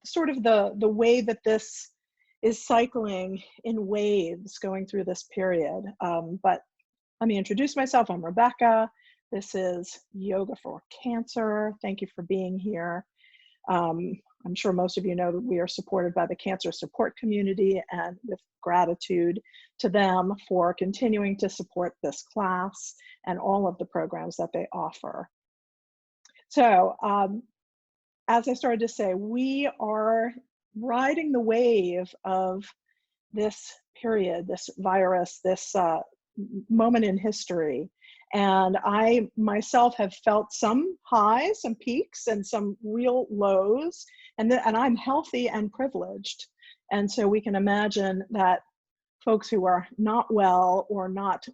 sort of the way that this is cycling in waves going through this period. But let me introduce myself. I'm Rebecca. This is Yoga for Cancer. Thank you for being here. I'm sure most of you know that we are supported by the cancer support community, and with gratitude to them for continuing to support this class and all of the programs that they offer. So as I started to say, we are riding the wave of this period, this virus, this moment in history. And I myself have felt some highs, some peaks, and some real lows. And I'm healthy and privileged. And so we can imagine that folks who are not well or not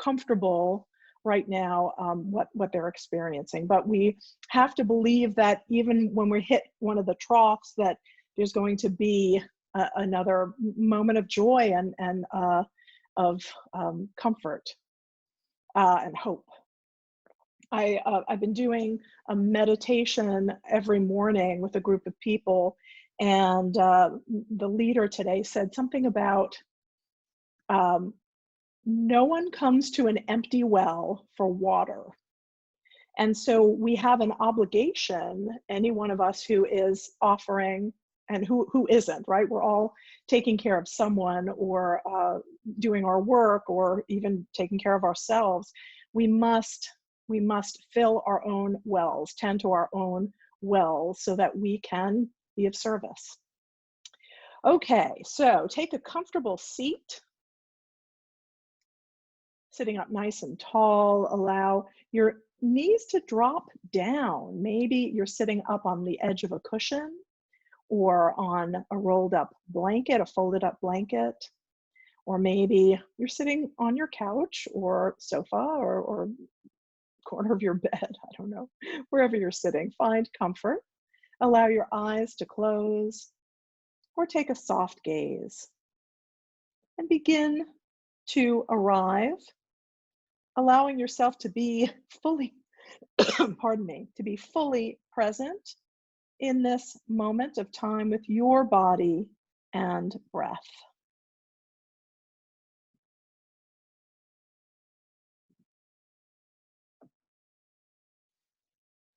comfortable right now, what they're experiencing. But we have to believe that even when we hit one of the troughs, that there's going to be another moment of joy and of comfort and hope. I've been doing a meditation every morning with a group of people, and the leader today said something about no one comes to an empty well for water. And so we have an obligation, any one of us who is offering and who isn't, right? We're all taking care of someone or doing our work or even taking care of ourselves. We must fill our own wells, tend to our own wells so that we can be of service. Okay, so take a comfortable seat. Sitting up nice and tall, allow your knees to drop down. Maybe you're sitting up on the edge of a cushion or on a rolled up blanket, a folded up blanket, or maybe you're sitting on your couch or sofa or corner of your bed, I don't know, wherever you're sitting. Find comfort. Allow your eyes to close or take a soft gaze and begin to arrive, allowing yourself to be fully, pardon me, to be fully present in this moment of time with your body and breath.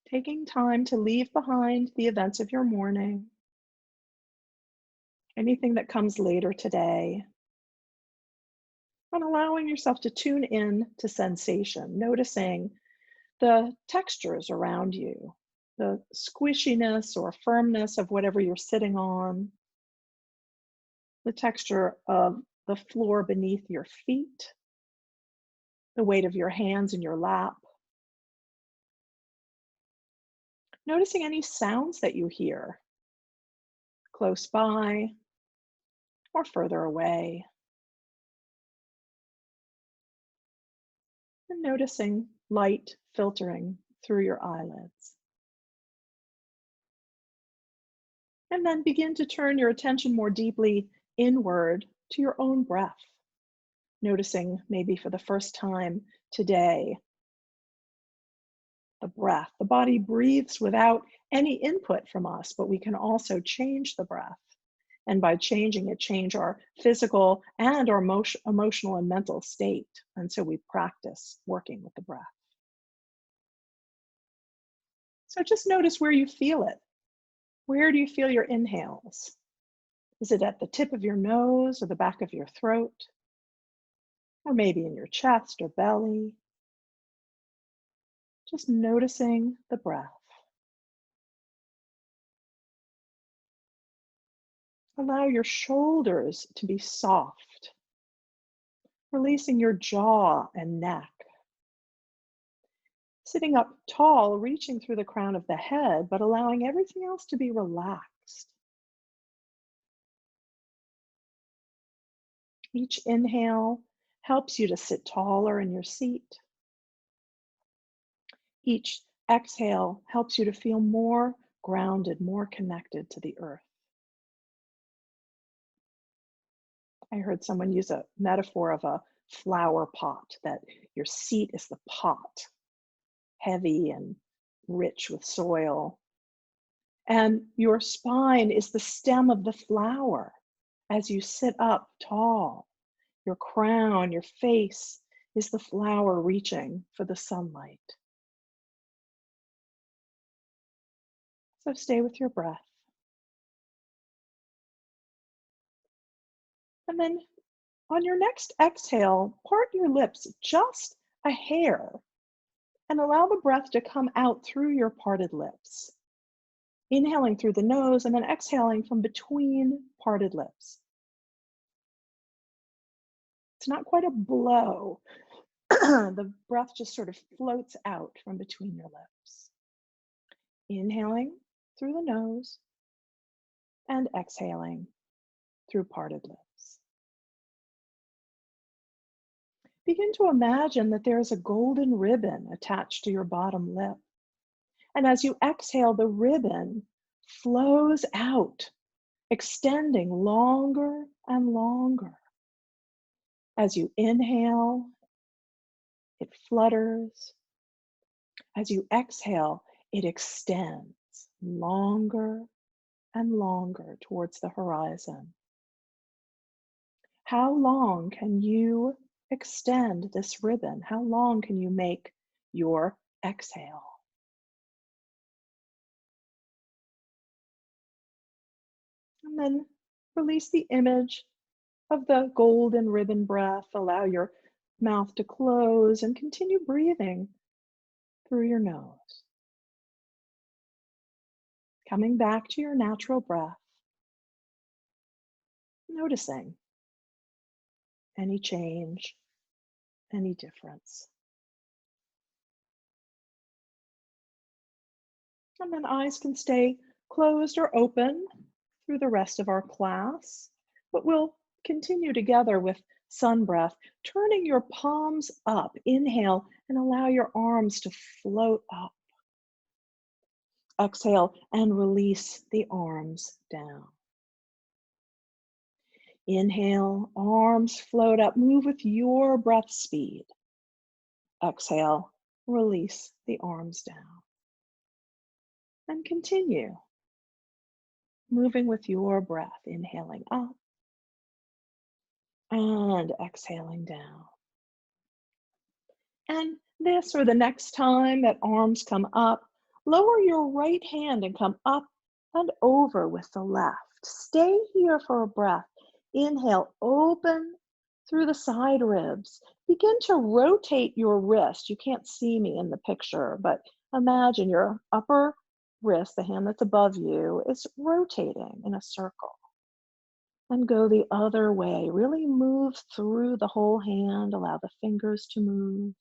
Taking time to leave behind the events of your morning, anything that comes later today, and allowing yourself to tune in to sensation, noticing the textures around you, the squishiness or firmness of whatever you're sitting on, the texture of the floor beneath your feet, the weight of your hands in your lap. Noticing any sounds that you hear close by or further away. And noticing light filtering through your eyelids. And then begin to turn your attention more deeply inward to your own breath. Noticing maybe for the first time today, the breath. The body breathes without any input from us, but we can also change the breath. And by changing it, change our physical and our emotional and mental state. And so we practice working with the breath. So just notice where you feel it. Where do you feel your inhales? Is it at the tip of your nose or the back of your throat? Or maybe in your chest or belly? Just noticing the breath. Allow your shoulders to be soft, releasing your jaw and neck. Sitting up tall, reaching through the crown of the head, but allowing everything else to be relaxed. Each inhale helps you to sit taller in your seat. Each exhale helps you to feel more grounded, more connected to the earth. I heard someone use a metaphor of a flower pot, that your seat is the pot, heavy and rich with soil. And your spine is the stem of the flower as you sit up tall. Your crown, your face is the flower reaching for the sunlight. So stay with your breath. And then on your next exhale, part your lips just a hair and allow the breath to come out through your parted lips. Inhaling through the nose and then exhaling from between parted lips. It's not quite a blow. The breath just sort of floats out from between your lips. Inhaling through the nose and exhaling through parted lips. Begin to imagine that there is a golden ribbon attached to your bottom lip. And as you exhale, the ribbon flows out, extending longer and longer. As you inhale, it flutters. As you exhale, it extends longer and longer towards the horizon. How long can you extend this ribbon? How long can you make your exhale? And then release the image of the golden ribbon breath. Allow your mouth to close and continue breathing through your nose. Coming back to your natural breath, noticing any change, any difference. And then eyes can stay closed or open through the rest of our class, but we'll continue together with sun breath, turning your palms up. Inhale and allow your arms to float up. Exhale and release the arms down. Inhale, arms float up. Move with your breath speed. Exhale, release the arms down. And continue moving with your breath, inhaling up and exhaling down. And this or the next time that arms come up, lower your right hand and come up and over with the left. Stay here for a breath. Inhale, open through the side ribs. Begin to rotate your wrist. You can't see me in the picture, but imagine your upper wrist, the hand that's above you, is rotating in a circle. And go the other way. Really move through the whole hand. Allow the fingers to move.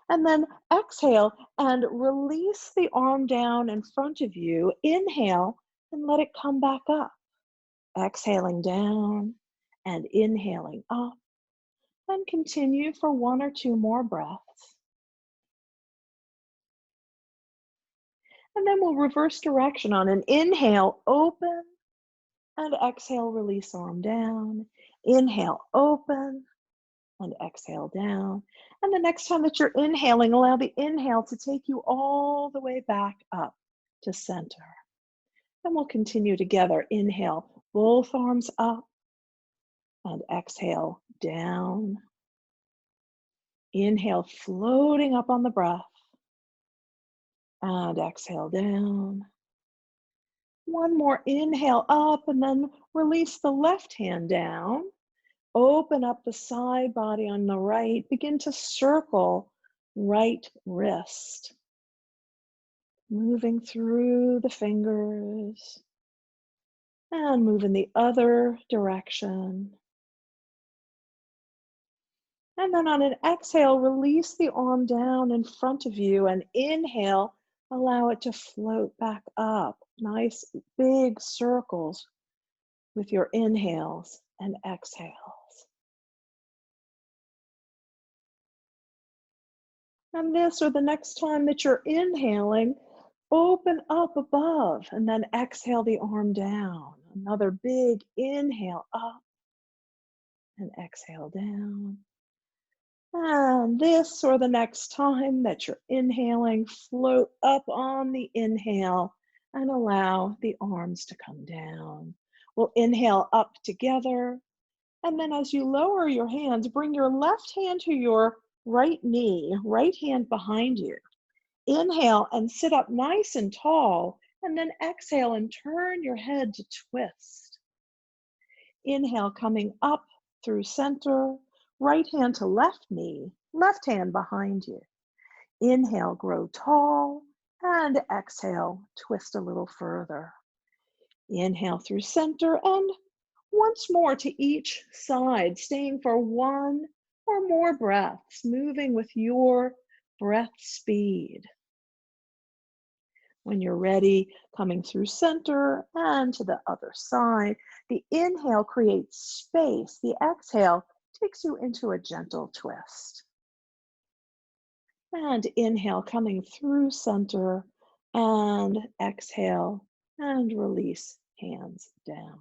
And then exhale and release the arm down in front of you. Inhale and let it come back up. Exhaling down and inhaling up. And continue for 1 or 2 more breaths. And then we'll reverse direction on an inhale, open, and exhale, release arm down. Inhale, open, and exhale down. And the next time that you're inhaling, allow the inhale to take you all the way back up to center. And we'll continue together. Inhale, both arms up, and exhale down. Inhale, floating up on the breath, and exhale down. One more inhale up, and then release the left hand down. Open up the side body on the right. Begin to circle right wrist. Moving through the fingers. And move in the other direction. And then on an exhale, release the arm down in front of you and inhale, allow it to float back up. Nice big circles with your inhales and exhales. And this or the next time that you're inhaling, open up above and then exhale the arm down. Another big inhale up and exhale down. And this or the next time that you're inhaling, float up on the inhale and allow the arms to come down. We'll inhale up together. And then as you lower your hands, bring your left hand to your right knee, right hand behind you. Inhale and sit up nice and tall, and then exhale and turn your head to twist. Inhale, coming up through center, right hand to left knee, left hand behind you. Inhale, grow tall, and exhale, twist a little further. Inhale through center, and once more to each side, staying for one or more breaths, moving with your breath speed. When you're ready, coming through center and to the other side, the inhale creates space. The exhale takes you into a gentle twist. And inhale, coming through center, and exhale and release, hands down.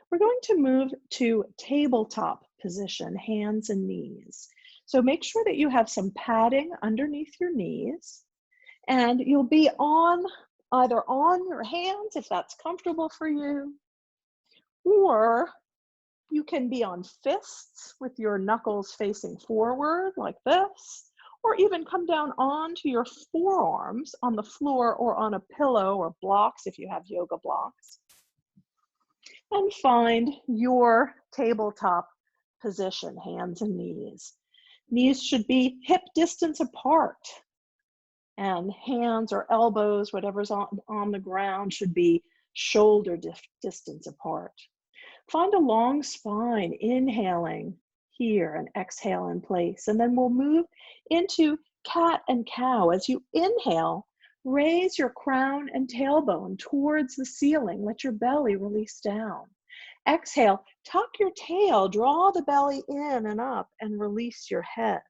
We're going to move to tabletop position, hands and knees. So make sure that you have some padding underneath your knees, and you'll be either on your hands if that's comfortable for you, or you can be on fists with your knuckles facing forward like this, or even come down onto your forearms on the floor or on a pillow or blocks if you have yoga blocks. And find your tabletop position, hands and knees. Knees should be hip distance apart, and hands or elbows, whatever's on the ground, should be shoulder distance apart. Find a long spine, inhaling here and exhale in place. And then we'll move into cat and cow. As you inhale, raise your crown and tailbone towards the ceiling. Let your belly release down. Exhale, tuck your tail, draw the belly in and up, and release your head.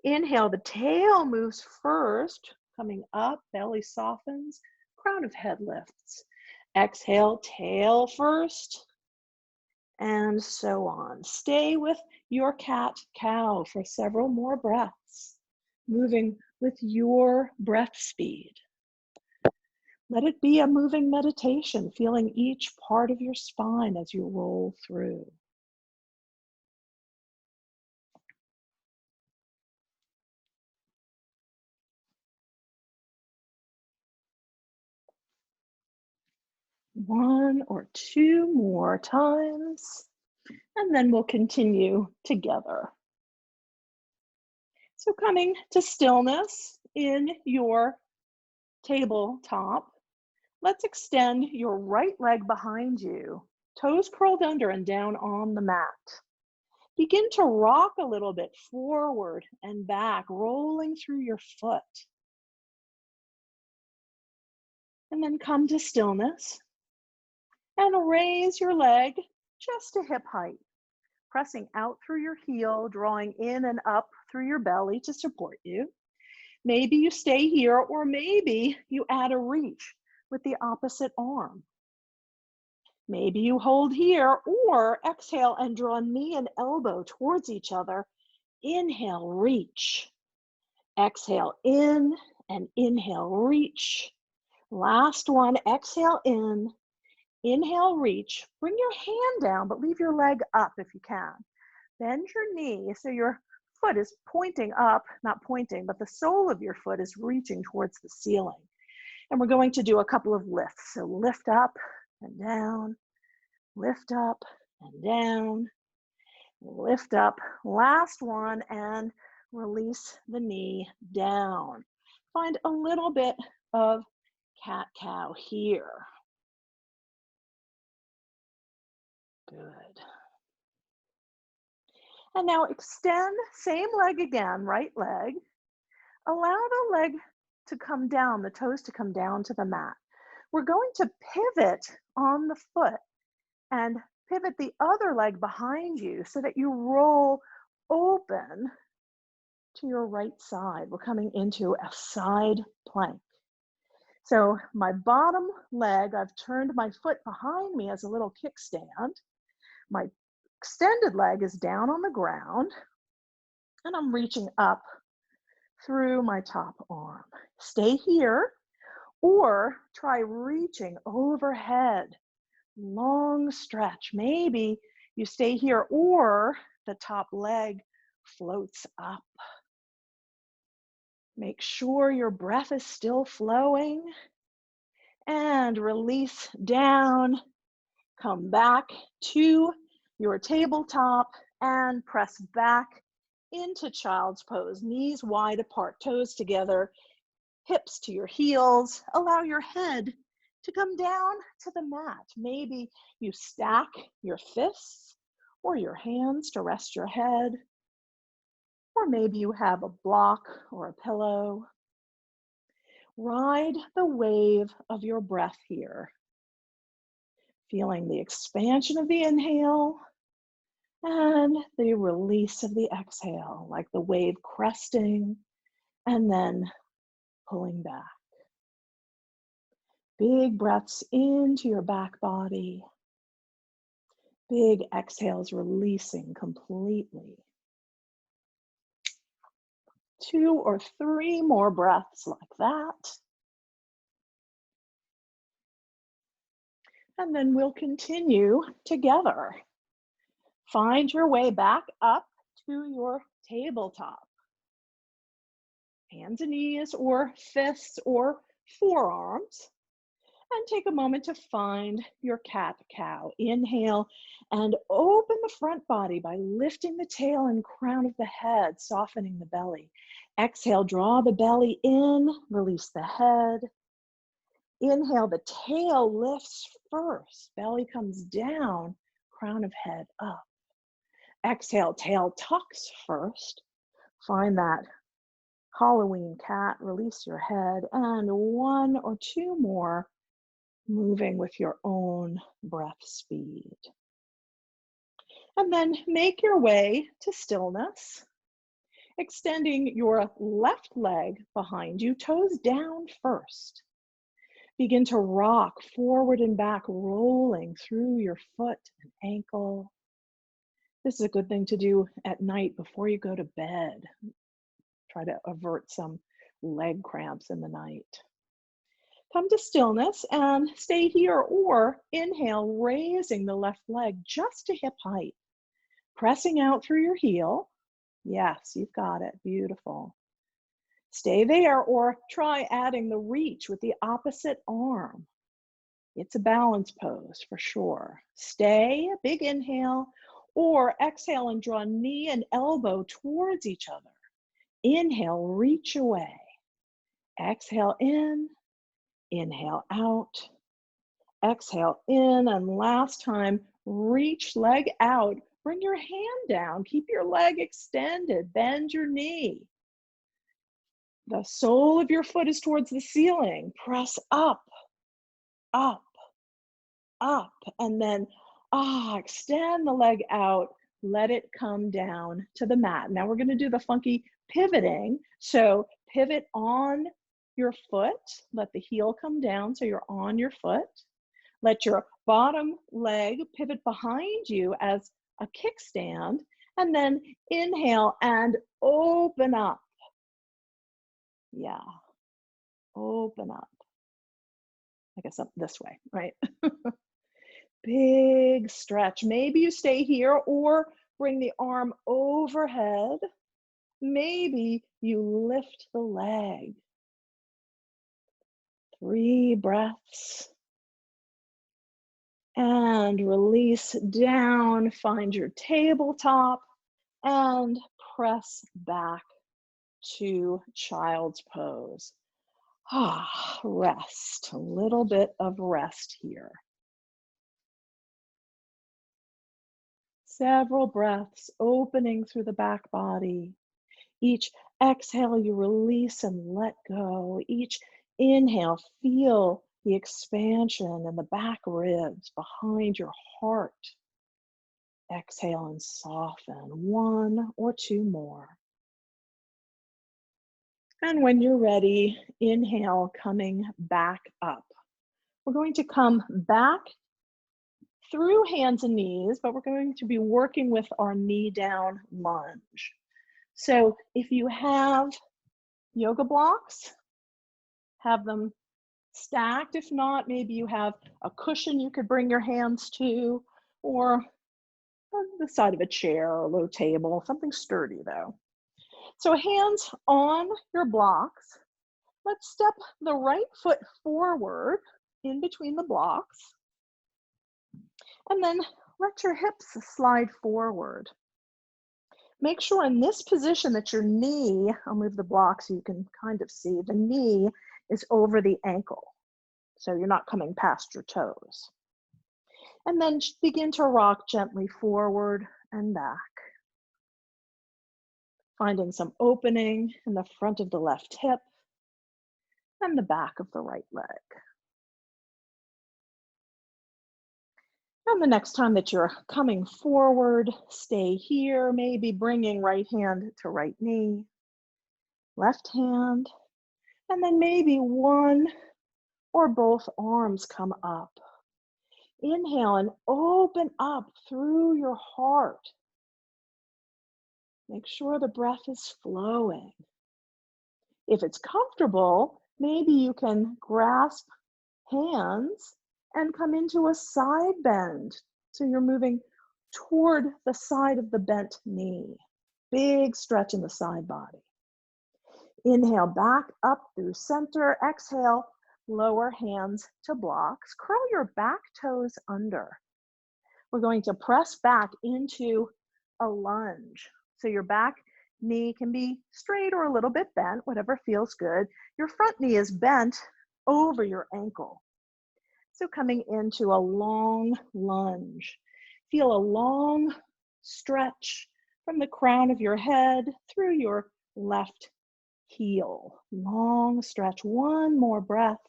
Inhale, the tail moves first, coming up, belly softens, crown of head lifts. Exhale, tail first, and so on. Stay with your cat-cow for several more breaths, moving with your breath speed. Let it be a moving meditation, feeling each part of your spine as you roll through. One or two more times, and then we'll continue together. So coming to stillness in your tabletop, let's extend your right leg behind you, toes curled under and down on the mat. Begin to rock a little bit forward and back, rolling through your foot. And then come to stillness and raise your leg just to hip height, pressing out through your heel, drawing in and up through your belly to support you. Maybe you stay here, or maybe you add a reach with the opposite arm. Maybe you hold here, or exhale and draw knee and elbow towards each other. Inhale, reach. Exhale in, and inhale, reach. Last one, exhale in, inhale, reach. Bring your hand down, but leave your leg up if you can. Bend your knee so your foot is pointing up, not pointing, but the sole of your foot is reaching towards the ceiling. And we're going to do a couple of lifts. So lift up and down, lift up and down, lift up. Last one, and release the knee down. Find a little bit of cat-cow here. Good. And now extend, same leg again, right leg. Allow the leg to come down, the toes to come down to the mat. We're going to pivot on the foot and pivot the other leg behind you so that you roll open to your right side. We're coming into a side plank. So my bottom leg, I've turned my foot behind me as a little kickstand. My extended leg is down on the ground, and I'm reaching up through my top arm. Stay here, Or try reaching overhead. Long stretch. Maybe you stay here or the top leg floats up. Make sure your breath is still flowing and release down. Come back to your tabletop and press back into child's pose. Knees wide apart, toes together, hips to your heels. Allow your head to come down to the mat. Maybe you stack your fists or your hands to rest your head. Or maybe you have a block or a pillow. Ride the wave of your breath here. Feeling the expansion of the inhale and the release of the exhale, like the wave cresting and then pulling back. Big breaths into your back body. Big exhales releasing completely. 2 or 3 more breaths like that. And then we'll continue together. Find your way back up to your tabletop. Hands and knees or fists or forearms. And take a moment to find your cat-cow. Inhale and open the front body by lifting the tail and crown of the head, softening the belly. Exhale, draw the belly in, release the head. Inhale, the tail lifts first, belly comes down, crown of head up. Exhale, tail tucks first. Find that Halloween cat, release your head, and 1 or 2 more, moving with your own breath speed. And then make your way to stillness, extending your left leg behind you, toes down first. Begin to rock forward and back, rolling through your foot and ankle. This is a good thing to do at night before you go to bed. Try to avert some leg cramps in the night. Come to stillness and stay here, or inhale, raising the left leg just to hip height. Pressing out through your heel. Yes, you've got it. Beautiful. Stay there or try adding the reach with the opposite arm. It's a balance pose for sure. Stay, big inhale, or exhale and draw knee and elbow towards each other. Inhale, reach away. Exhale in, inhale out. Exhale in, and last time, reach leg out. Bring your hand down, keep your leg extended, bend your knee. The sole of your foot is towards the ceiling. Press up, up, up, and then extend the leg out. Let it come down to the mat. Now we're going to do the funky pivoting. So pivot on your foot. Let the heel come down so you're on your foot. Let your bottom leg pivot behind you as a kickstand, and then inhale and open up. Yeah, open up. I guess up this way, right? Big stretch. Maybe you stay here or bring the arm overhead. Maybe you lift the leg. 3 breaths. And release down. Find your tabletop and press back to child's pose. Rest. A little bit of rest here. Several breaths opening through the back body. Each exhale, you release and let go. Each inhale, feel the expansion in the back ribs behind your heart. Exhale and soften. 1 or 2 more. And when you're ready, inhale, coming back up. We're going to come back through hands and knees, but we're going to be working with our knee down lunge. So if you have yoga blocks, have them stacked. If not, maybe you have a cushion you could bring your hands to, or on the side of a chair or a low table, something sturdy though. So hands on your blocks. Let's step the right foot forward in between the blocks, and then let your hips slide forward. Make sure in this position that your knee, I'll move the block so you can kind of see, the knee is over the ankle. So you're not coming past your toes. And then begin to rock gently forward and back, finding some opening in the front of the left hip and the back of the right leg. And the next time that you're coming forward, stay here, maybe bringing right hand to right knee, left hand, and then maybe one or both arms come up. Inhale and open up through your heart. Make sure the breath is flowing. If it's comfortable, maybe you can grasp hands and come into a side bend. So you're moving toward the side of the bent knee. Big stretch in the side body. Inhale back up through center. Exhale, lower hands to blocks. Curl your back toes under. We're going to press back into a lunge. So your back knee can be straight or a little bit bent, whatever feels good. Your front knee is bent over your ankle. So coming into a long lunge. Feel a long stretch from the crown of your head through your left heel. Long stretch, one more breath.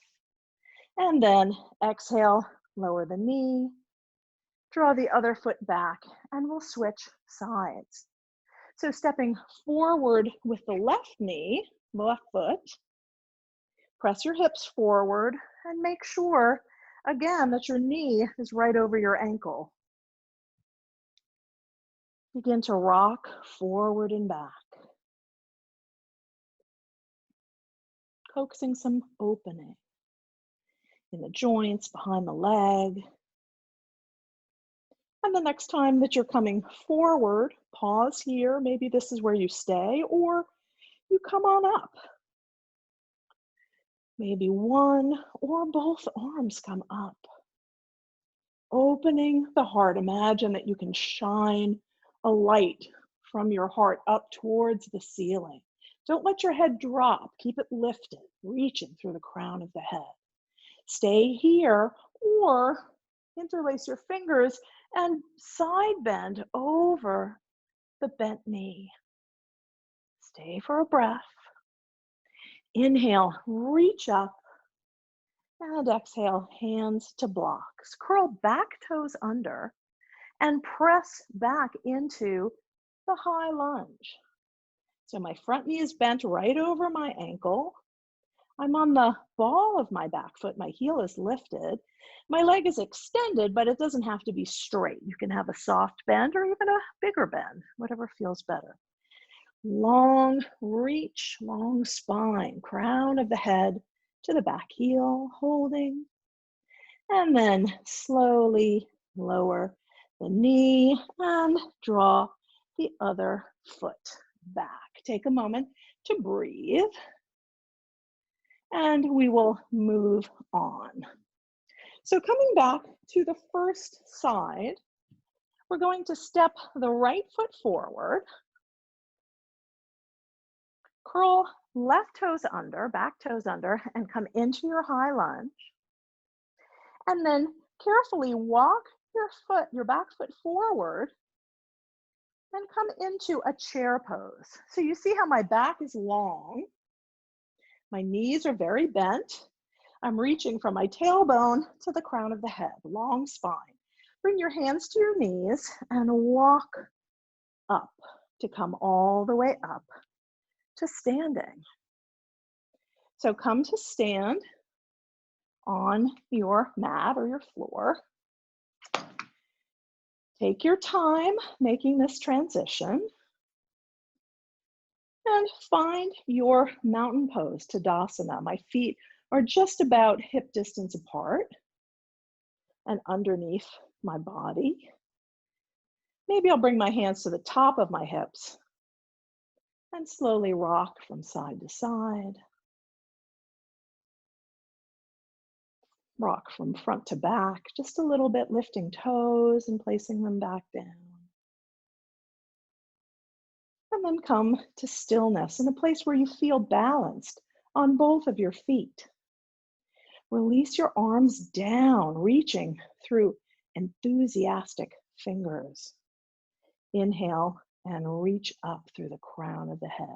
And then exhale, lower the knee, draw the other foot back, and we'll switch sides. So stepping forward with the left knee, left foot, press your hips forward and make sure, again, that your knee is right over your ankle. Begin to rock forward and back, coaxing some opening in the joints, behind the leg. And the next time that you're coming forward, pause here. Maybe this is where you stay, or you come on up. Maybe one or both arms come up. Opening the heart. Imagine that you can shine a light from your heart up towards the ceiling. Don't let your head drop. Keep it lifted, reaching through the crown of the head. Stay here or interlace your fingers and side bend over the bent knee. Stay for a breath. Inhale, reach up, and exhale, hands to blocks. Curl back toes under and press back into the high lunge. So my front knee is bent right over my ankle. I'm on the ball of my back foot. My heel is lifted. My leg is extended, but it doesn't have to be straight. You can have a soft bend or even a bigger bend, whatever feels better. Long reach, long spine, crown of the head to the back heel, holding. And then slowly lower the knee and draw the other foot back. Take a moment to breathe. And we will move on. So coming back to the first side, we're going to step the right foot forward, curl left toes under, back toes under, and come into your high lunge. And then carefully walk your back foot forward and come into a chair pose. So you see how my back is long. My knees are very bent. I'm reaching from my tailbone to the crown of the head, long spine. Bring your hands to your knees and walk up to come all the way up to standing. So come to stand on your mat or your floor. Take your time making this transition. And find your mountain pose, Tadasana. My feet are just about hip distance apart and underneath my body. Maybe I'll bring my hands to the top of my hips and slowly rock from side to side. Rock from front to back, just a little bit, lifting toes and placing them back down. And then come to stillness in a place where you feel balanced on both of your feet. Release your arms down, reaching through enthusiastic fingers. Inhale and reach up through the crown of the head.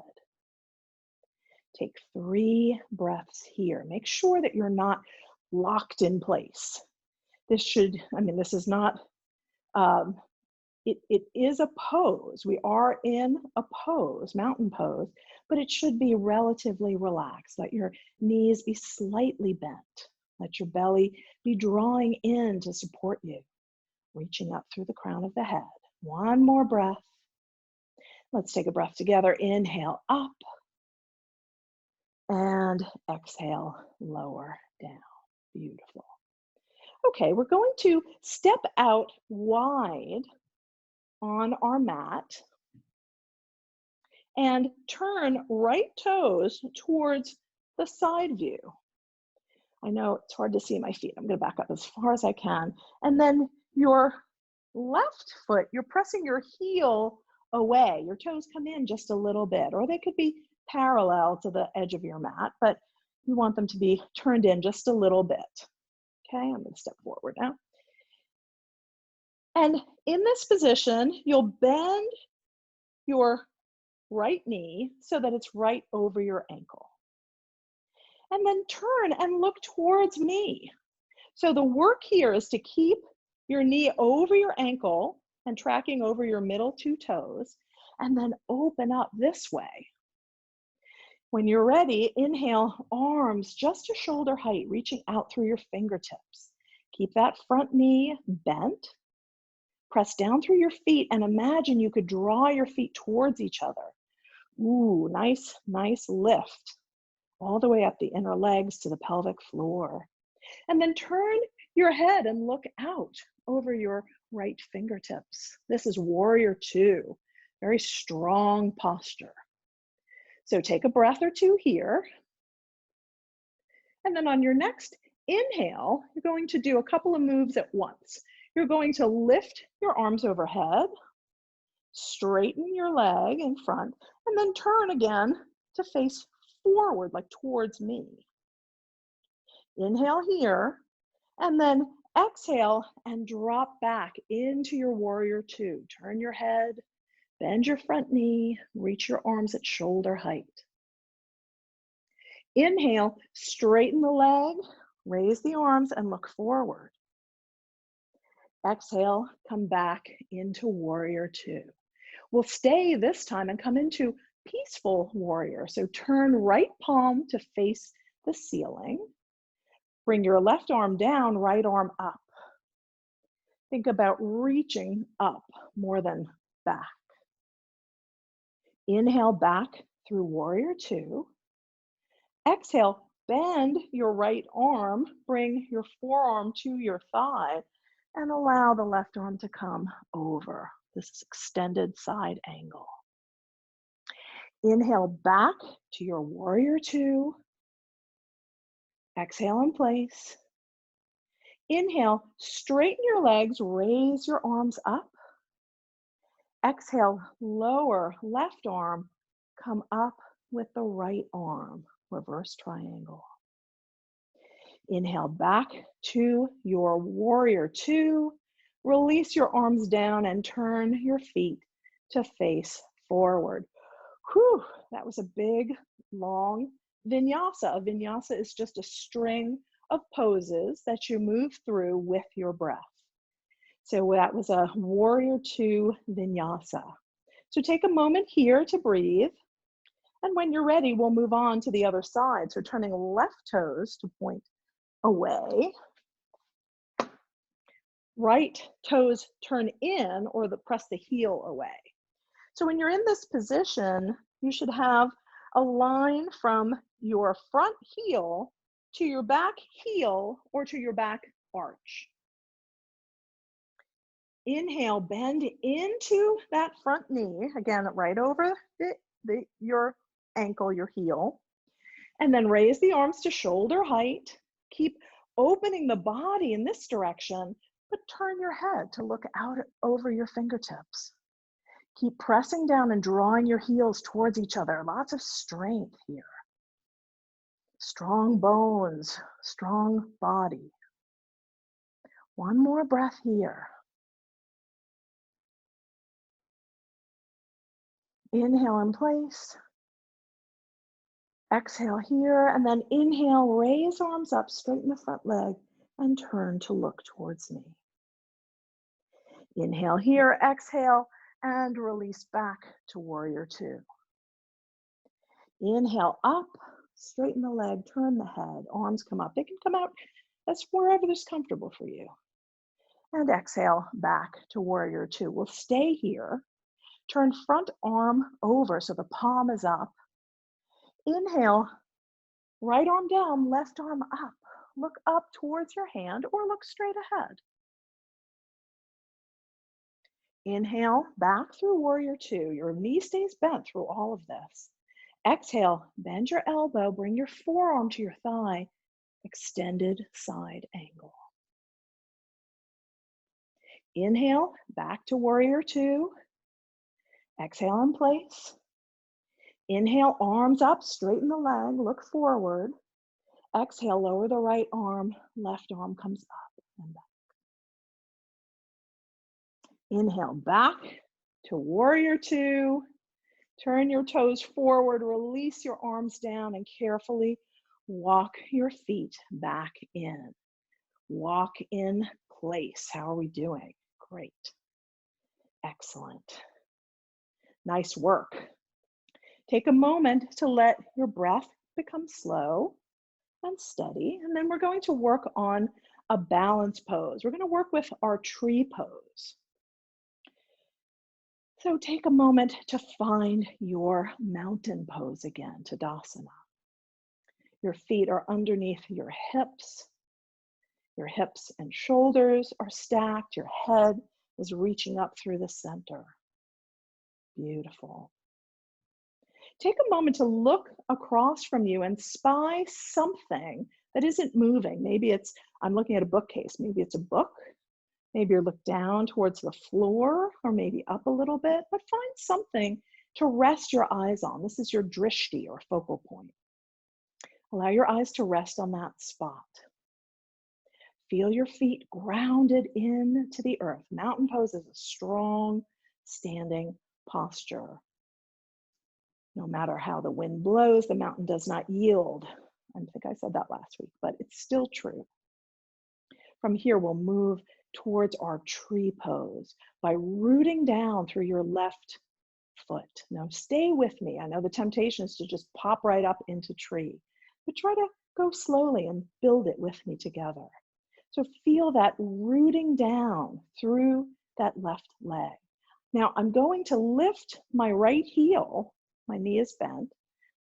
Take 3 breaths here. Make sure that you're not locked in place. This is not, it is a pose. We are in a pose, mountain pose, but it should be relatively relaxed. Let your knees be slightly bent. Let your belly be drawing in to support you, reaching up through the crown of the head. 1 more breath. Let's take a breath together. Inhale up and exhale, lower down. Beautiful. Okay, we're going to step out wide on our mat and turn right toes towards the side view. I know it's hard to see my feet. I'm going to back up as far as I can. And then your left foot, you're pressing your heel away. Your toes come in just a little bit, or they could be parallel to the edge of your mat, but you want them to be turned in just a little bit. Okay, I'm going to step forward now. And in this position, you'll bend your right knee so that it's right over your ankle. And then turn and look towards me. So the work here is to keep your knee over your ankle and tracking over your middle 2 toes, and then open up this way. When you're ready, inhale, arms just to shoulder height, reaching out through your fingertips. Keep that front knee bent. Press down through your feet and imagine you could draw your feet towards each other. Ooh, nice lift. All the way up the inner legs to the pelvic floor. And then turn your head and look out over your right fingertips. This is warrior 2, very strong posture. So take a breath or 2 here. And then on your next inhale, you're going to do a couple of moves at once. You're going to lift your arms overhead, straighten your leg in front, and then turn again to face forward, like towards me. Inhale here, and then exhale and drop back into your warrior 2. Turn your head, bend your front knee, reach your arms at shoulder height. Inhale, straighten the leg, raise the arms and look forward. Exhale, come back into warrior 2. We'll stay this time and come into peaceful warrior. So turn right palm to face the ceiling. Bring your left arm down, right arm up. Think about reaching up more than back. Inhale back through warrior 2. Exhale, bend your right arm, bring your forearm to your thigh, and allow the left arm to come over this extended side angle. Inhale back to your warrior 2. Exhale in place. Inhale, straighten your legs, raise your arms up. Exhale, lower left arm, come up with the right arm, reverse triangle. Inhale back to your warrior 2. Release your arms down and turn your feet to face forward. Whew, that was a big, long vinyasa. A vinyasa is just a string of poses that you move through with your breath. So that was a warrior 2 vinyasa. So take a moment here to breathe. And when you're ready, we'll move on to the other side. So turning left toes to point away. Right toes turn in or press the heel away. So when you're in this position, you should have a line from your front heel to your back heel or to your back arch. Inhale, bend into that front knee, again, right over your ankle, your heel, and then raise the arms to shoulder height. Keep opening the body in this direction, but turn your head to look out over your fingertips. Keep pressing down and drawing your heels towards each other. Lots of strength here. Strong bones, strong body. One more breath here. Inhale in place. Exhale here, and then inhale, raise arms up, straighten the front leg, and turn to look towards me. Inhale here, exhale, and release back to warrior two. Inhale up, straighten the leg, turn the head, arms come up. They can come out as wherever is comfortable for you. And exhale back to warrior two. We'll stay here. Turn front arm over so the palm is up. Inhale, right arm down, left arm up. Look up towards your hand or look straight ahead. Inhale, back through warrior two. Your knee stays bent through all of this. Exhale, bend your elbow, bring your forearm to your thigh, extended side angle. Inhale, back to warrior two. Exhale in place. Inhale, arms up, straighten the leg, look forward. Exhale, lower the right arm, left arm comes up and back. Inhale, back to warrior two. Turn your toes forward, release your arms down, and carefully walk your feet back in. Walk in place. How are we doing? Great. Excellent. Nice work. Take a moment to let your breath become slow and steady, and then we're going to work on a balance pose. We're going to work with our tree pose. So take a moment to find your mountain pose again, Tadasana. Your feet are underneath your hips. Your hips and shoulders are stacked. Your head is reaching up through the center. Beautiful. Take a moment to look across from you and spy something that isn't moving. Maybe it's, I'm looking at a bookcase. Maybe it's a book. Maybe you're looking down towards the floor or maybe up a little bit, but find something to rest your eyes on. This is your drishti or focal point. Allow your eyes to rest on that spot. Feel your feet grounded into the earth. Mountain pose is a strong standing posture. No matter how the wind blows, the mountain does not yield. I think I said that last week, but it's still true. From here, we'll move towards our tree pose by rooting down through your left foot. Now stay with me. I know the temptation is to just pop right up into tree, but try to go slowly and build it with me together. So feel that rooting down through that left leg. Now I'm going to lift my right heel. My knee is bent.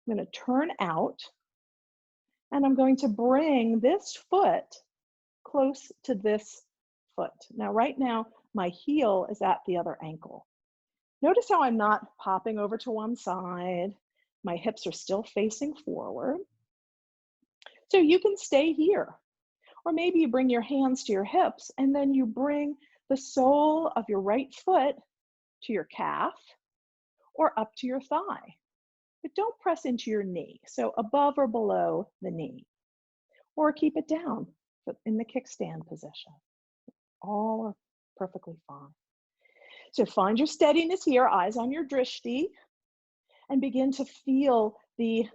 I'm going to turn out and I'm going to bring this foot close to this foot. Now, right now, my heel is at the other ankle. Notice how I'm not popping over to one side. My hips are still facing forward. So you can stay here. Or maybe you bring your hands to your hips and then you bring the sole of your right foot to your calf or up to your thigh. But don't press into your knee. So above or below the knee. Or keep it down in the kickstand position. All are perfectly fine. So find your steadiness here, eyes on your drishti, and begin to feel the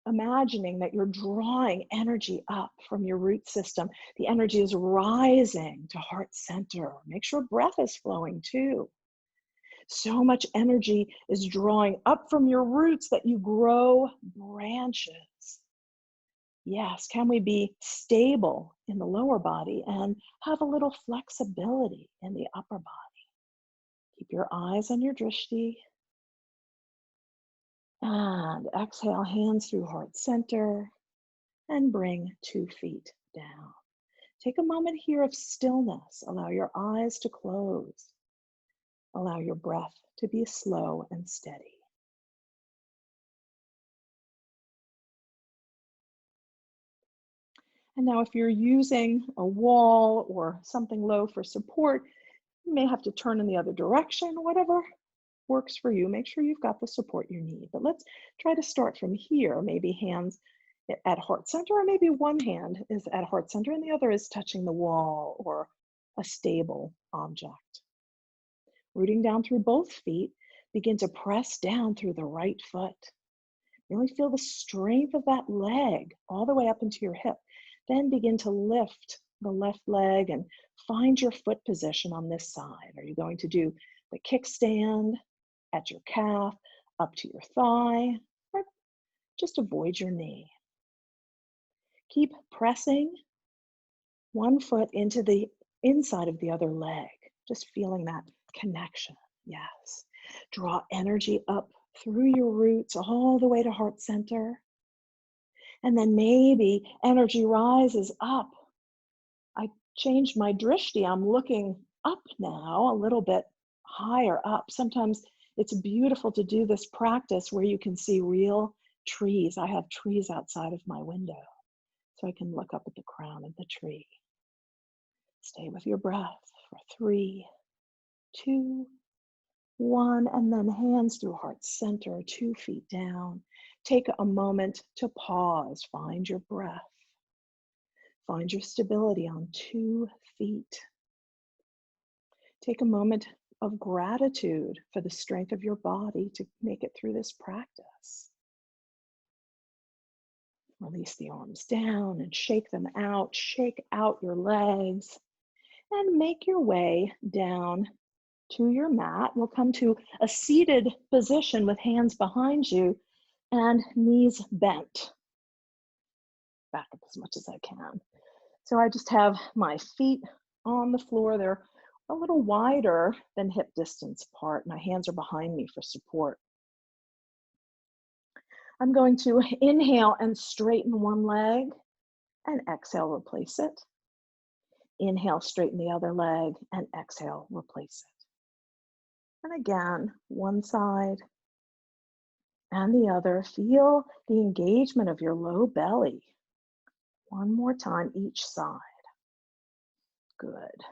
imagining that you're drawing energy up from your root system. The energy is rising to heart center. Make sure breath is flowing too. So much energy is drawing up from your roots that you grow branches. Yes, can we be stable in the lower body and have a little flexibility in the upper body? Keep your eyes on your drishti. And exhale, hands through heart center. and bring 2 feet down. Take a moment here of stillness. Allow your eyes to close. Allow your breath to be slow and steady. And now if you're using a wall or something low for support, you may have to turn in the other direction, whatever works for you. Make sure you've got the support you need. But let's try to start from here. Maybe hands at heart center, or maybe one hand is at heart center and the other is touching the wall or a stable object. Rooting down through both feet, begin to press down through the right foot. Really feel the strength of that leg all the way up into your hip. Then begin to lift the left leg and find your foot position on this side. Are you going to do the kickstand at your calf, up to your thigh, or just avoid your knee? Keep pressing one foot into the inside of the other leg, just feeling that connection. Yes. Draw energy up through your roots all the way to heart center. And then maybe energy rises up. I changed my drishti. I'm looking up now, a little bit higher up. Sometimes it's beautiful to do this practice where you can see real trees. I have trees outside of my window, so I can look up at the crown of the tree. Stay with your breath for 3, 2, 1, and then hands through heart center, 2 feet down. Take a moment to pause, find your breath. Find your stability on 2 feet. Take a moment of gratitude for the strength of your body to make it through this practice. Release the arms down and shake them out. Shake out your legs and make your way down to your mat. We'll come to a seated position with hands behind you and knees bent. Back up as much as I can. So I just have my feet on the floor. They're a little wider than hip distance apart. My hands are behind me for support. I'm going to inhale and straighten one leg and exhale, replace it. Inhale, straighten the other leg and exhale, replace it. And again, one side and the other. Feel the engagement of your low belly. One more time, each side. Good.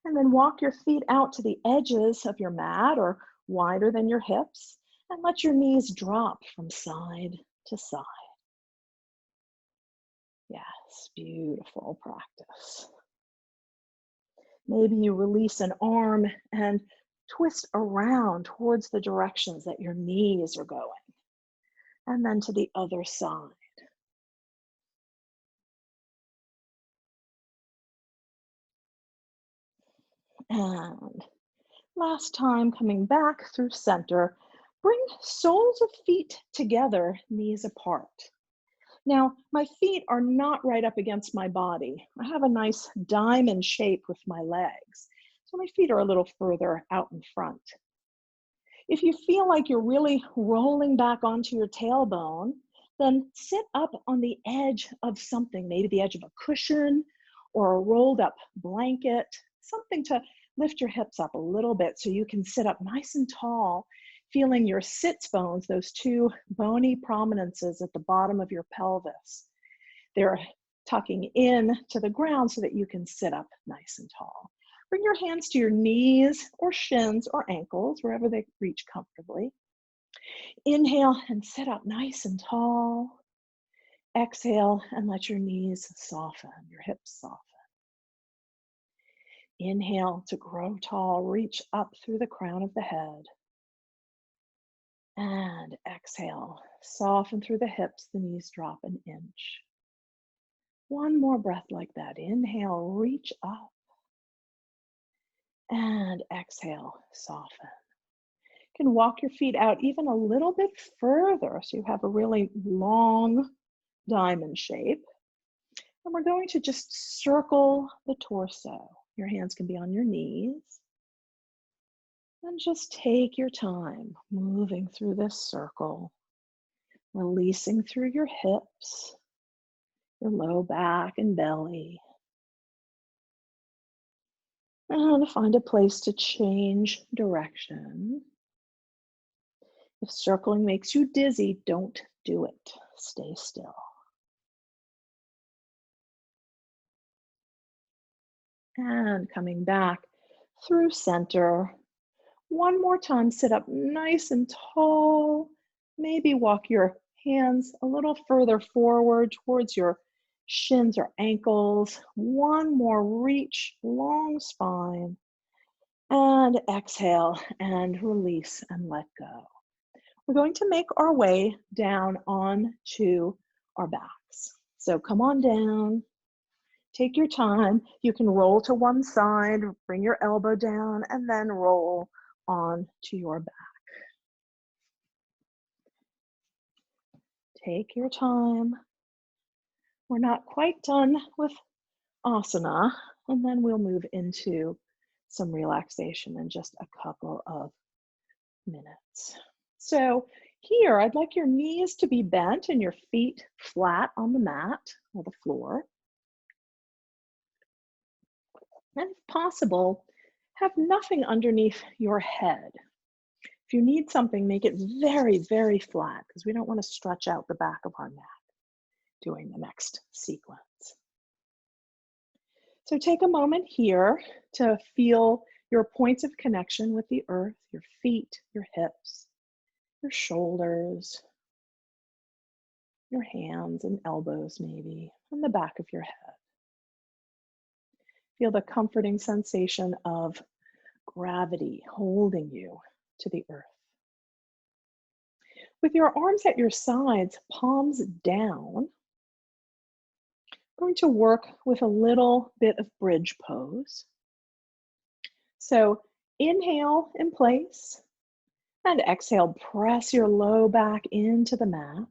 And then walk your feet out to the edges of your mat or wider than your hips and let your knees drop from side to side. Yes, beautiful practice. Maybe you release an arm and twist around towards the directions that your knees are going. And then to the other side. And last time, coming back through center, bring soles of feet together, knees apart. Now, my feet are not right up against my body. I have a nice diamond shape with my legs, so my feet are a little further out in front. If you feel like you're really rolling back onto your tailbone, then sit up on the edge of something, maybe the edge of a cushion or a rolled up blanket, something to lift your hips up a little bit so you can sit up nice and tall, feeling your sits bones, those 2 bony prominences at the bottom of your pelvis. They're tucking in to the ground so that you can sit up nice and tall. Bring your hands to your knees or shins or ankles, wherever they reach comfortably. Inhale and sit up nice and tall. Exhale and let your knees soften, your hips soften. Inhale to grow tall, reach up through the crown of the head. And exhale, soften through the hips, the knees drop an inch. One more breath like that. Inhale, reach up. And exhale, soften. You can walk your feet out even a little bit further so you have a really long diamond shape. And we're going to just circle the torso. Your hands can be on your knees. And just take your time moving through this circle, releasing through your hips, your low back and belly. And find a place to change direction. If circling makes you dizzy, don't do it. Stay still. And coming back through center. One more time, sit up nice and tall. Maybe walk your hands a little further forward towards your shins or ankles. One more, reach, long spine. And exhale and release and let go. We're going to make our way down onto our backs. So come on down. Take your time. You can roll to one side, bring your elbow down, and then roll on to your back. Take your time. We're not quite done with asana, and then we'll move into some relaxation in just a couple of minutes. So here, I'd like your knees to be bent and your feet flat on the mat or the floor. And if possible, have nothing underneath your head. If you need something, make it very, very flat because we don't want to stretch out the back of our neck doing the next sequence. So take a moment here to feel your points of connection with the earth, your feet, your hips, your shoulders, your hands and elbows maybe, and the back of your head. Feel the comforting sensation of gravity holding you to the earth. With your arms at your sides, palms down, I'm going to work with a little bit of bridge pose. So inhale in place and exhale, press your low back into the mat.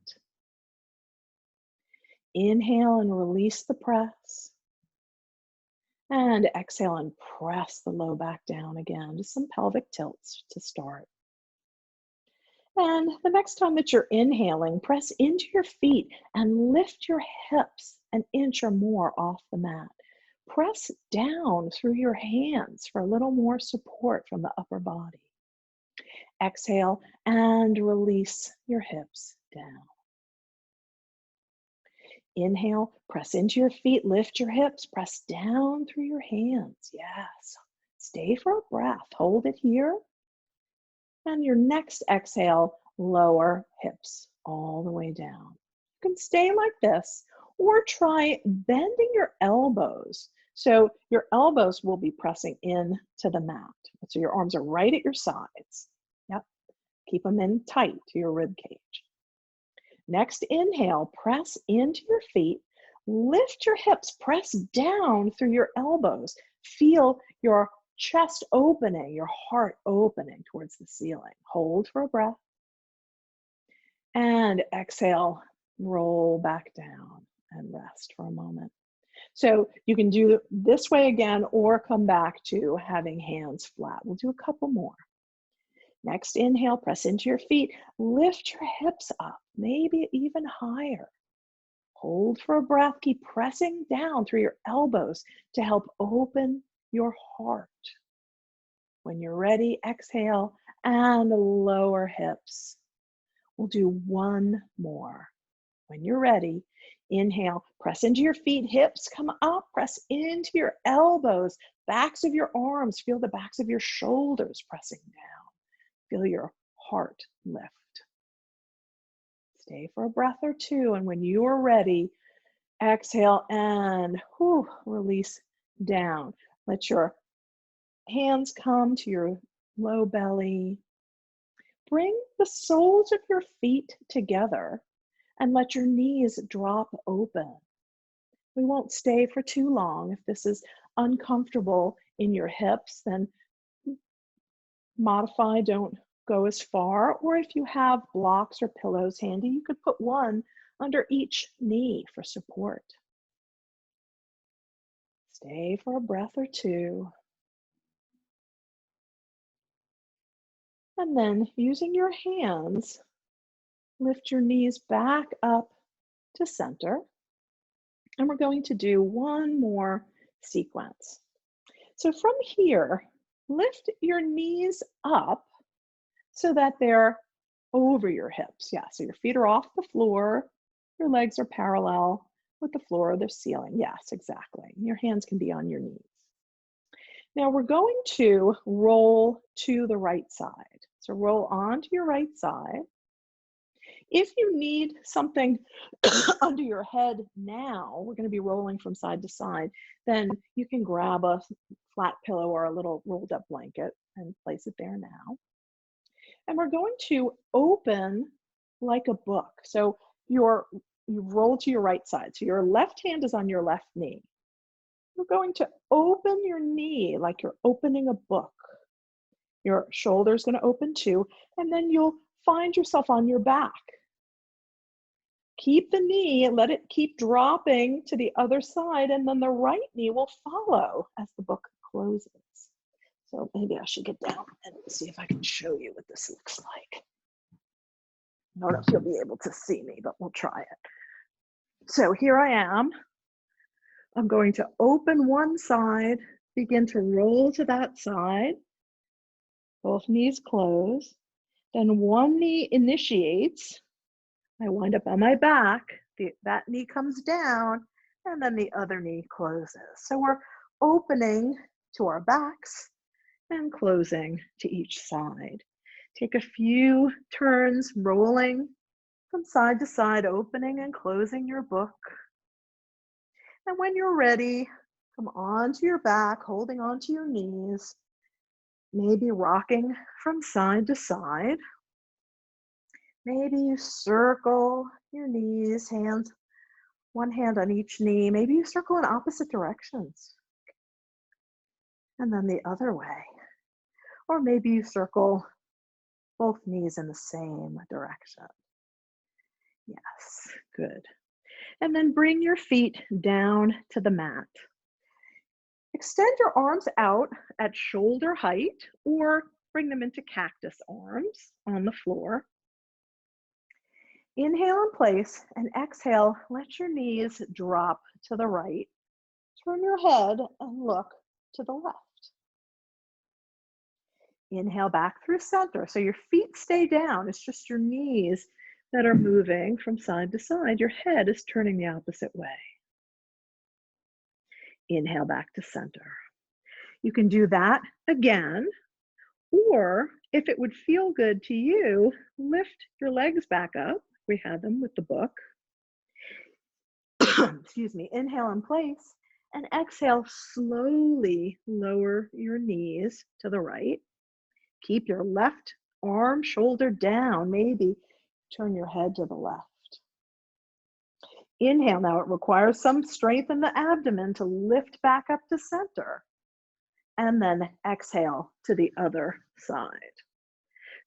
Inhale and release the press. And exhale and press the low back down again, just some pelvic tilts to start. And the next time that you're inhaling, press into your feet and lift your hips an inch or more off the mat. Press down through your hands for a little more support from the upper body. Exhale and release your hips down. Inhale, press into your feet, lift your hips, press down through your hands. Yes. Stay for a breath. Hold it here. And your next exhale, lower hips all the way down. You can stay like this or try bending your elbows. So your elbows will be pressing in to the mat. So your arms are right at your sides. Yep. Keep them in tight to your rib cage. Next inhale, press into your feet, lift your hips, press down through your elbows. Feel your chest opening, your heart opening towards the ceiling. Hold for a breath. And exhale, roll back down and rest for a moment. So you can do this way again or come back to having hands flat. We'll do a couple more. Next inhale, press into your feet, lift your hips up, maybe even higher. Hold for a breath, keep pressing down through your elbows to help open your heart. When you're ready, exhale and lower hips. We'll do one more. When you're ready, inhale, press into your feet, hips come up, press into your elbows, backs of your arms, feel the backs of your shoulders pressing down. Feel your heart lift. Stay for a breath or two, and when you are ready, exhale and release down. Let your hands come to your low belly. Bring the soles of your feet together and let your knees drop open. We won't stay for too long. If this is uncomfortable in your hips, then modify, don't go as far. Or if you have blocks or pillows handy, you could put one under each knee for support. Stay for a breath or two. And then using your hands, lift your knees back up to center. And we're going to do one more sequence. So from here, lift your knees up so that they're over your hips. Yeah, so your feet are off the floor, your legs are parallel with the floor or the ceiling. Yes, exactly. Your hands can be on your knees. Now we're going to roll to the right side. So roll onto your right side. If you need something under your head now, we're going to be rolling from side to side, then you can grab a flat pillow or a little rolled up blanket and place it there now. And we're going to open like a book. So you roll to your right side. So your left hand is on your left knee. You're going to open your knee like you're opening a book. Your shoulder's going to open too, and then you'll find yourself on your back. Keep the knee, let it keep dropping to the other side, and then the right knee will follow as the book closes. So maybe I should get down and see if I can show you what this looks like. I don't know if you'll be able to see me, but we'll try it. So here I am. I'm going to open one side, begin to roll to that side. Both knees close. Then one knee initiates. I wind up on my back. That knee comes down, and then the other knee closes. So we're opening to our backs and closing to each side. Take a few turns rolling from side to side, opening and closing your book. And when you're ready, come onto your back, holding onto your knees, maybe rocking from side to side. Maybe you circle your knees, hands, one hand on each knee. Maybe you circle in opposite directions. And then the other way. Or maybe you circle both knees in the same direction. Yes, good. And then bring your feet down to the mat. Extend your arms out at shoulder height or bring them into cactus arms on the floor. Inhale in place and exhale, let your knees drop to the right. Turn your head and look to the left. Inhale back through center. So your feet stay down. It's just your knees that are moving from side to side. Your head is turning the opposite way. Inhale back to center. You can do that again, or if it would feel good to you, lift your legs back up. We had them with the book. Excuse me. Inhale in place and exhale, slowly lower your knees to the right. Keep your left arm, shoulder down. Maybe turn your head to the left. Inhale. Now it requires some strength in the abdomen to lift back up to center. And then exhale to the other side.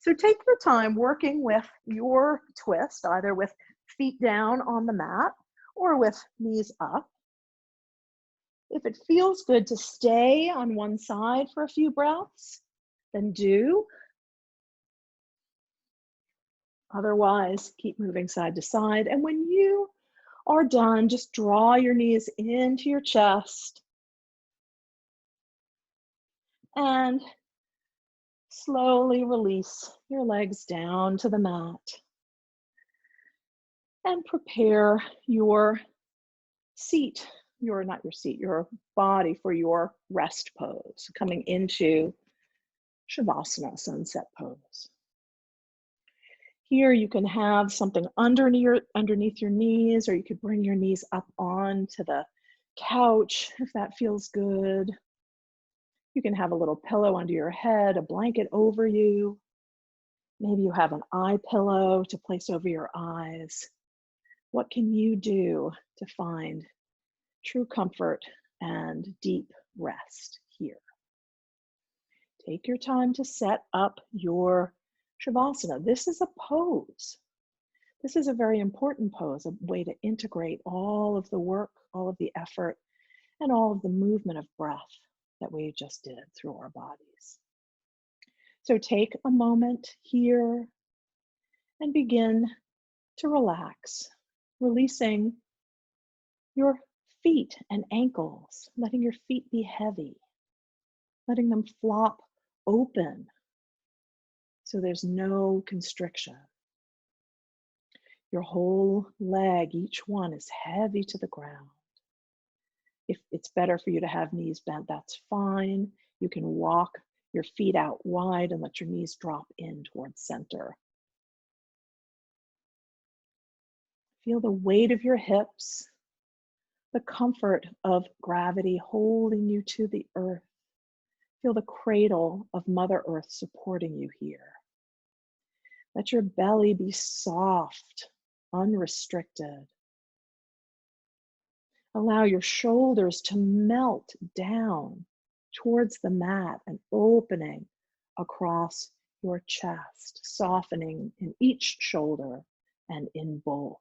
So take your time working with your twist, either with feet down on the mat or with knees up. If it feels good to stay on one side for a few breaths, then do. Otherwise, keep moving side to side. And when you are done, just draw your knees into your chest and slowly release your legs down to the mat. And prepare your seat, not your seat, your body for your rest pose, coming into Shavasana, sunset pose. Here you can have something underneath your knees, or you could bring your knees up onto the couch if that feels good. You can have a little pillow under your head, a blanket over you. Maybe you have an eye pillow to place over your eyes. What can you do to find true comfort and deep rest here? Take your time to set up your Shavasana. This is a pose. This is a very important pose, a way to integrate all of the work, all of the effort, and all of the movement of breath that we just did through our bodies. So take a moment here and begin to relax, releasing your feet and ankles, letting your feet be heavy, letting them flop open so there's no constriction. Your whole leg, each one is heavy to the ground. If it's better for you to have knees bent, that's fine. You can walk your feet out wide and let your knees drop in towards center. Feel the weight of your hips, the comfort of gravity holding you to the earth. Feel the cradle of Mother Earth supporting you here. Let your belly be soft, unrestricted. Allow your shoulders to melt down towards the mat and opening across your chest, softening in each shoulder and in both.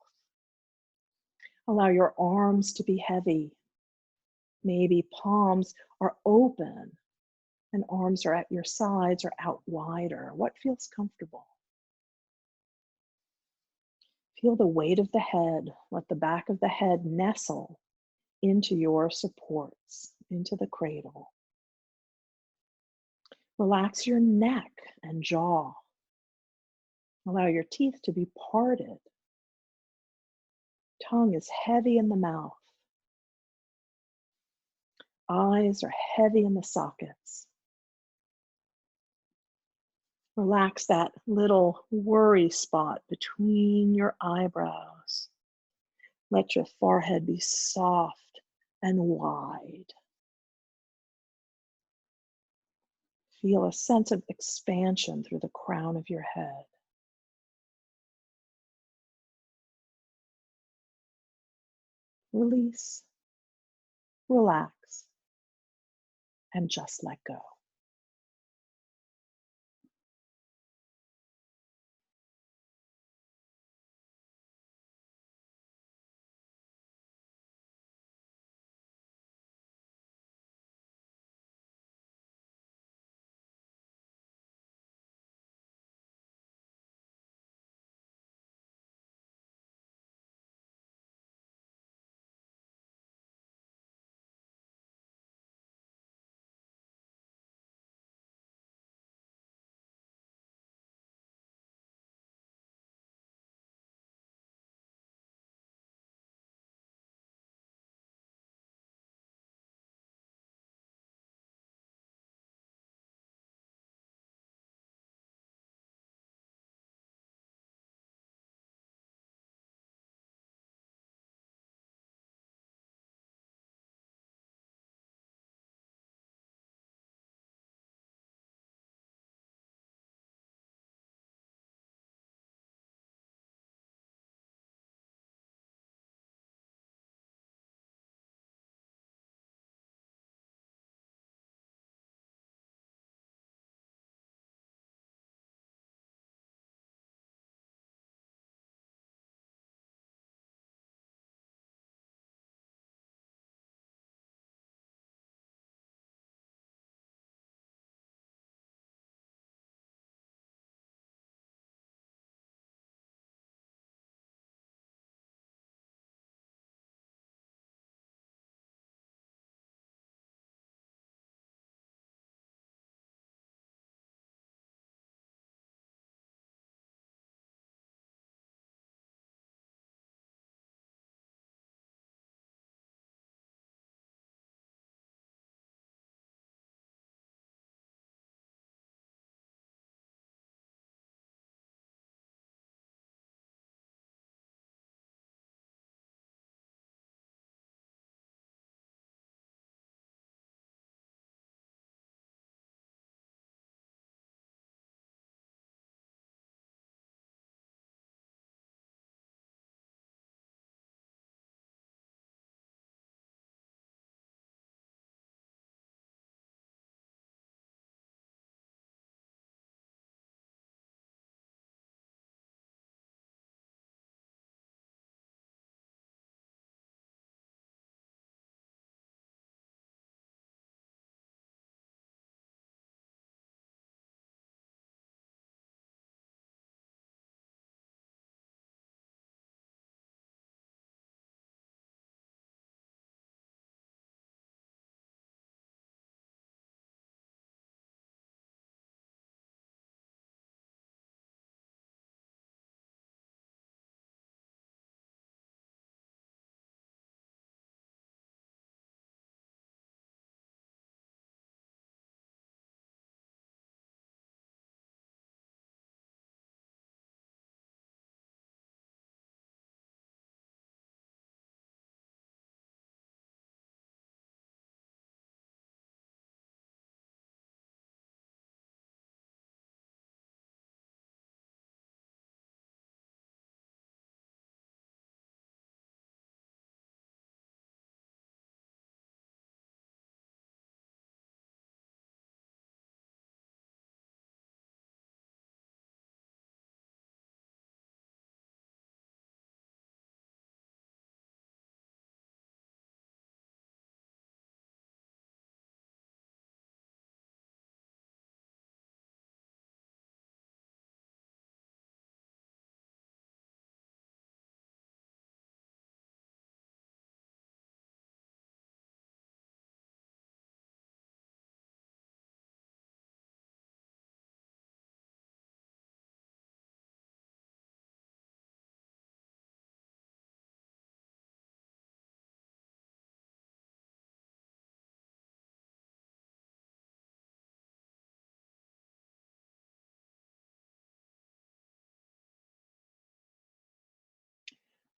Allow your arms to be heavy. Maybe palms are open and arms are at your sides or out wider. What feels comfortable? Feel the weight of the head. Let the back of the head nestle into your supports, into the cradle. Relax your neck and jaw. Allow your teeth to be parted. Tongue is heavy in the mouth. Eyes are heavy in the sockets. Relax that little worry spot between your eyebrows. Let your forehead be soft and wide. Feel a sense of expansion through the crown of your head. Release, relax, and just let go.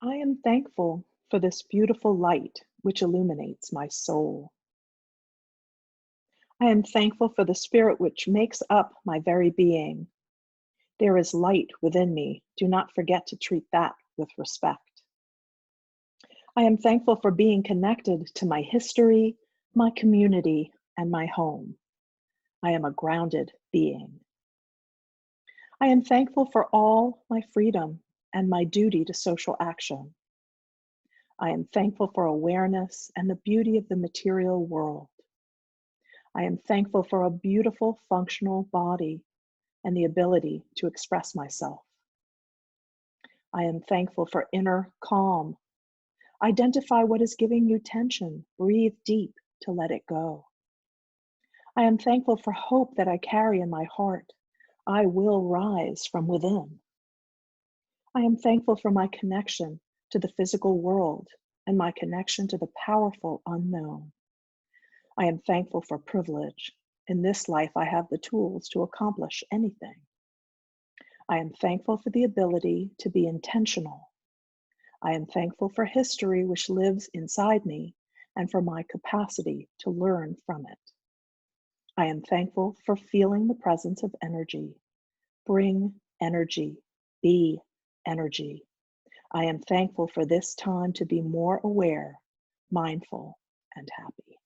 I am thankful for this beautiful light which illuminates my soul. I am thankful for the spirit which makes up my very being. There is light within me. Do not forget to treat that with respect. I am thankful for being connected to my history, my community, and my home. I am a grounded being. I am thankful for all my freedom and my duty to social action. I am thankful for awareness and the beauty of the material world. I am thankful for a beautiful, functional body and the ability to express myself. I am thankful for inner calm. Identify what is giving you tension. Breathe deep to let it go. I am thankful for hope that I carry in my heart. I will rise from within. I am thankful for my connection to the physical world and my connection to the powerful unknown. I am thankful for privilege. In this life, I have the tools to accomplish anything. I am thankful for the ability to be intentional. I am thankful for history which lives inside me and for my capacity to learn from it. I am thankful for feeling the presence of energy. Bring energy, be energy. I am thankful for this time to be more aware, mindful, and happy.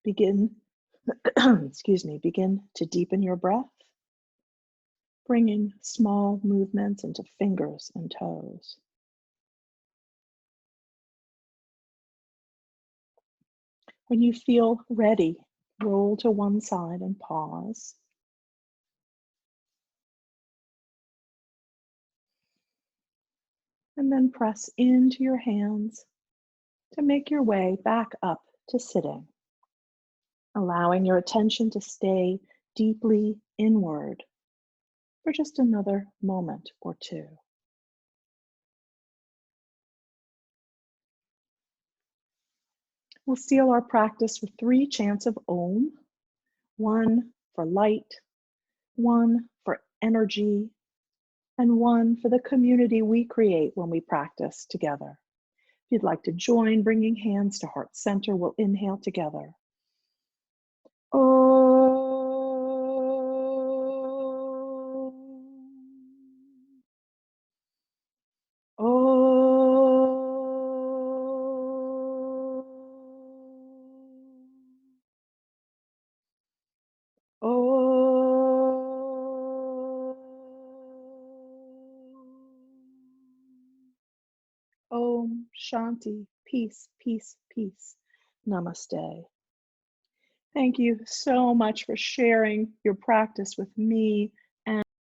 Begin, begin to deepen your breath, bringing small movements into fingers and toes. When you feel ready, roll to one side and pause. And then press into your hands to make your way back up to sitting, allowing your attention to stay deeply inward for just another moment or two. We'll seal our practice with 3 chants of Om, 1 for light, 1 for energy, and 1 for the community we create when we practice together. If you'd like to join, bringing hands to heart center, we'll inhale together. Om. Om Shanti, peace, peace, peace. Namaste. Thank you so much for sharing your practice with me